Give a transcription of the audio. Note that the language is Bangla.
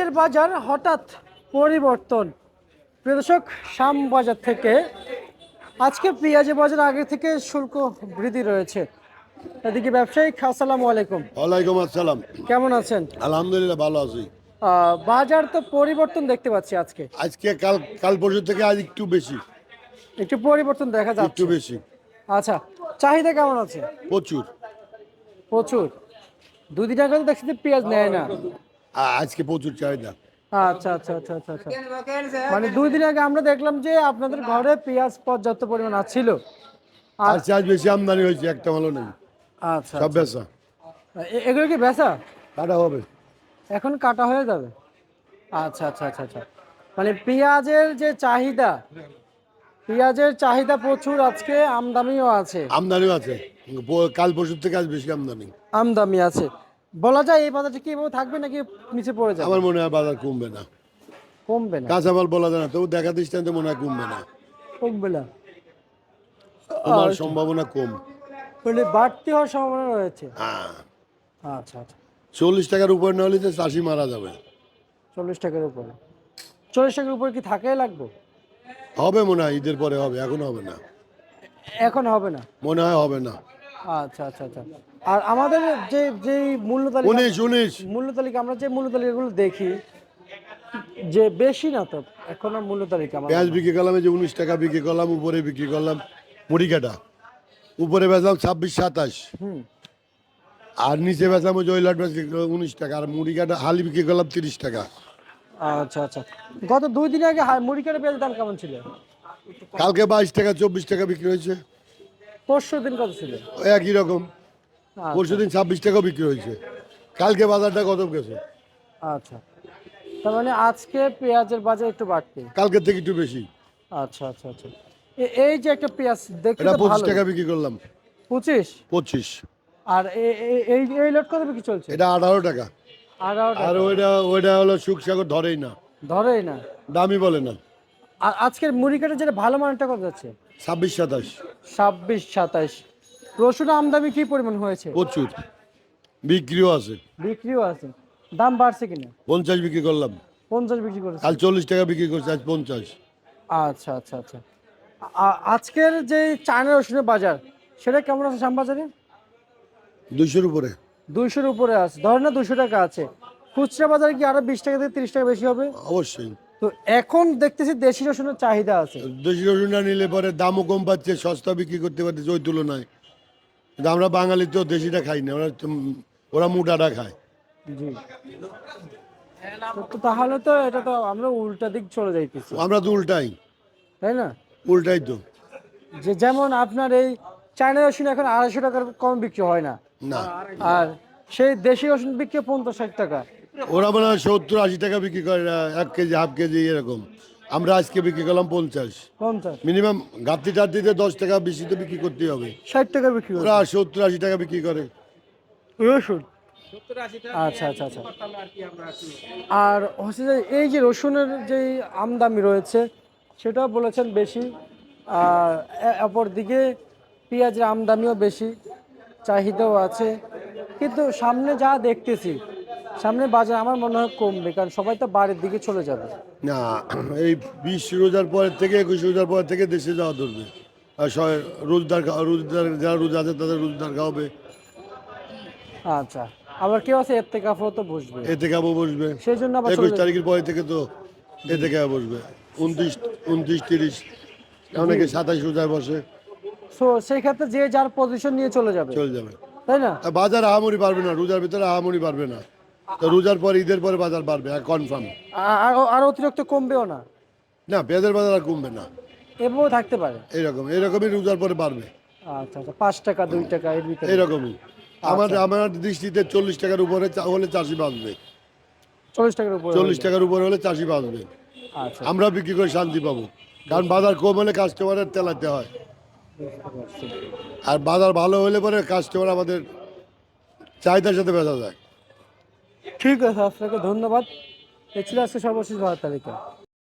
এর বাজার হঠাৎ পরিবর্তন। প্রিয় দর্শক, শাম বাজার থেকে আজকে পেঁয়াজের বাজার আগে থেকে শুল্ক বৃদ্ধি রয়েছে। এদিকে ব্যবসায়িক, আসসালামু আলাইকুম। ওয়ালাইকুম আসসালাম। কেমন আছেন? আলহামদুলিল্লাহ ভালো আছি। বাজার তো পরিবর্তন দেখতে পাচ্ছি আজকে। আজকে কাল কাল পরশু থেকে আজ একটু বেশি। একটু পরিবর্তন দেখা একটু যাচ্ছে। বেশি। আচ্ছা, চাহিদা কেমন আছে? প্রচুর। প্রচুর। দুদিন আগে তো দেখছি যে পেঁয়াজ নেয় না। আজকে প্রচুর চাহিদা। আচ্ছা আচ্ছা আচ্ছা আচ্ছা আচ্ছা, মানে 2 দিন আগে আমরা দেখলাম যে আপনাদের ঘরে পেঁয়াজ পর্যাপ্ত পরিমাণ ছিল। আর আজকে আজ বেশি আমদানি হয়েছে, একটা ভালো নেই। আচ্ছা সব আচ্ছা, বেচা এগুলো কি বেচা কাটা হবে। এখন কাটা হয়ে যাবে? আচ্ছা আচ্ছা আচ্ছা আচ্ছা, মানে পেঁয়াজের চাহিদা প্রচুর, আজকে আমদানিও আছে। আমদানিও আছে। কাল পরশু থেকে আজ বেশি আমদানি। আমদানি আছে, বলা যায় এই বাজারটা কি এভাবে থাকবে নাকি নিচে পড়ে যাবে? আমার মনে হয় বাজার কমবে না। কমবে না? কাঁচামাল বলা যায় না, তবু দেখা দৃষ্টান্তে মনে হয় কমবে না। কমবে না, কমার আচ্ছা। সম্ভাবনা কম। মানে বাড়তি হওয়ার সম্ভাবনা রয়েছে। হ্যাঁ, আচ্ছা আচ্ছা, 40 টাকার উপর না হলে তো চাষি মারা যাবে। 40 টাকার উপরে? 40 টাকার উপরে কি থাকাই লাগবে? হবে মনে হয়, ঈদের পরে হবে, এখন হবে না। এখন হবে না? মনে হয় হবে না। আচ্ছা আচ্ছা আচ্ছা। আর আমাদের যে যে মূল্য তালিকা 19 মূল্য তালিকা আমরা যে মূল্য তালিকাগুলো দেখি, যে বেশি না তো এখনো মূল্য তালিকা আমার পেঁয়াজ মনে হয়। বিক্রি করলাম, এই যে 19 টাকা বিক্রি করলাম, উপরে বিক্রি করলাম মুড়ি কাটা, উপরে বেচলাম 26-27, হুম। আর নিচে বেচলাম ওই জয়লাট বেচলি 19 টাকা, আর মুড়ি কাটা হালি বিক্রি করলাম 30 টাকা। আচ্ছা আচ্ছা, গত 2 দিন আগে মুড়ি কাটা পেঁয়াজের দাম কেমন ছিল? কালকে 22 টাকা 24 টাকা বিক্রি হয়েছে। পরশু দিন কত ছিল? ওই একই রকম। পরশু আচ্ছা দিন 26 টাকাও বিক্রি হয়েছে। কালকে বাজারটা কত গেছে? আচ্ছা, তার মানে আজকে পেঁয়াজের বাজার একটু বাড়তি। কালকের থেকে একটু বেশি। আচ্ছা আচ্ছা আচ্ছা, এই যে একটা পেঁয়াজ দেখতে এটা তো 25 ভালো। টাকা বিক্রি করলাম। 25? 25। আর এই এই লট কত বিক্রি চলছে? এটা 18 টাকা। 18 আর টাকা? ওইটা ওইটা হলো সুখসাগর, ধরেই না, ধরেই না। দামই বলে না। আর আজকের মুড়ি কাটা যেটা ভালো মানটা কত যাচ্ছে? 26-27। 26-27। রসুন আমদানি কি পরিমাণ হয়েছে? প্রচুর। বিক্রিও আছে। বিক্রিও আছে। দাম বাড়ছে কিনা? 50 বিক্রি করলাম। 50 বিক্রি করেছে? কাল 40 টাকা বিক্রি করছে, আজ 50। আচ্ছা আচ্ছা আচ্ছা, আজকের যে চায়না রসুনের বাজার, সেটা কেমন আছে শ্যামবাজারে? 200-র উপরে। 200-র উপরে আছে, ধরেন না 200 টাকা আছে। খুচরা বাজারে কি আরো 20 টাকা থেকে 30 টাকা বেশি হবে? অবশ্যই। তো এখন দেখতেছি দেশি রসুনের চাহিদা আছে। দেশি রসুনটা নিলে পরে দামও কম পাচ্ছে, সস্তা বিক্রি করতে পারতেছে ওই তুলনায়। কিন্তু আমরা বাঙালি তো দেশিটা খাই না, ওরা মোটাটা খায়। জি, তো তাহলে তো এটা তো আমরা উল্টা দিক চলে যাইতেছি, আমরা তো উল্টাই। তাই না? উল্টাই তো। যে যেমন আপনার এই চায়না রসুন এখন 250 টাকার কম বিক্রি হয় না, না, আর সেই দেশি রসুন বিক্রি 50-60 টাকা। ওরা মনে হয় 70-80 টাকা বিক্রি করে, 1 কেজি হাফ কেজি এরকম। আমরা আজকে বিক্রি করলাম 50। 50, মিনিমাম ঘাটতি টাটতিতে 10 টাকা বেশি তো বিক্রি করতেই হবে। 60 টাকা বিক্রি করে ওরা 70-80 টাকা বিক্রি করে। রসুন। আচ্ছা আচ্ছা আচ্ছা, আর হচ্ছে যে এই যে রসুনের যে আমদানি রয়েছে, সেটাও বলেছেন বেশি। আর অপরদিকে পেঁয়াজের আমদানিও বেশি, চাহিদাও আছে। কিন্তু সামনে যা দেখতেছি, সামনে বাজার আমার মনে হয় কমবে, কারণ সবাই তো বাড়ির দিকে চলে যাবে। না, এই 20 রোজার পরের থেকে 21 রোজার পর থেকে দেশে যাওয়া ধরবে। আর রোজদার যারা রোজা আছে তাদের রোজদার খাওয়াবে। আচ্ছা, আবার কেউ আছে এর থেকে তো বসবে, এতে খাবো বসবে। সেই জন্য আবার 21 তারিখের পরে থেকে তো এতে খাওয়া বসবে। 29-30, অনেকে 27 রোজায় বসে। সেই ক্ষেত্রে যে যার পজিশন নিয়ে চলে যাবে, চলে যাবে। তাই না? আর বাজার আহামরি বাড়বে না, রোজার ভিতরে আহামরি বাড়বে না। তো রোজার পর ঈদের পরে বাজার বাড়বে, কনফার্ম। আর অতিরিক্ত কমবেও না, না, পেঁয়াজের বাজার আর কমবে না। এভাবেও থাকতে পারে। এরকমই রোজার পরে বাড়বে। আচ্ছা আচ্ছা, 5 টাকা 2 টাকা এর ভিতরে। এইরকমই। আমার দৃষ্টিতে 40 টাকার উপরে হলে চাষি বাঁচবে। 40 টাকার উপরে 40 হইলে। টাকার উপরে হলে চাষি বাঁচবে। আচ্ছা, আমরা বিক্রি করে শান্তি পাবো, কারণ বাজার কম হলে কাস্টমারের তেলাতে হয়। বুঝতে পারছি। আর বাজার ভালো হলে পরে কাস্টমার আমাদের চাহিদার সাথে বেচা যায়। ঠিক আছে, আপনাকে ধন্যবাদ। এ ছিল আজকে সর্বশেষ বাজার তালিকা।